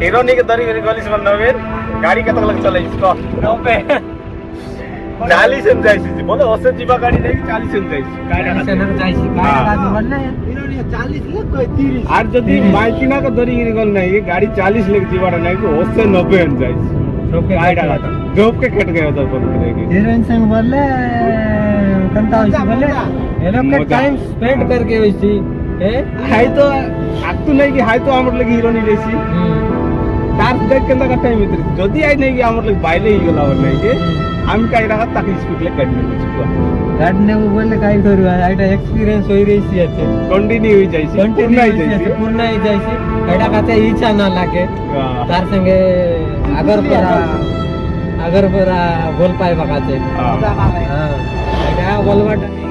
hero नहीं के दरी मेरी गली से नवेन गाड़ी कतक लग चले इसको 90 40 से जाइसी बोले ओसे जीवा गाड़ी नहीं 40 से जाइसी गाड़ी से न जाइसी गाड़ी बोलले इन्होंने 40 ले कोई 30 आज जदी माइकिना का दरी गिरी गल नहीं गाड़ी 40 ले जीवाड़ा नहीं को ओसे 90 न जाइसी सबके गाड़ी डाला था जोप के कट गया उधर पर करेगी हीरोइन संग बोले कंता होइसी बोले ये लोग का टाइम स्पेंड करके होइसी ए हाय तो आकतु नहीं कि हाय तो हमर लगी हीरो नहीं लेसी तार देख के का टाइम इतरी जदी आई नहीं कि हमर लगी बाइले ही गला बोल नहीं के हम काई रहा ताकि स्पीड ले काटने कुछ काटने वो बोले काई करू आइटा एक्सपीरियंस होई रही सी আছে कंटिन्यू होई जाईसी पूर्ण ही जाईसी एटा काते इच्छा ना लागे तार संगे अगर परा बोल पाए बकाते हां एटा बोलवाटा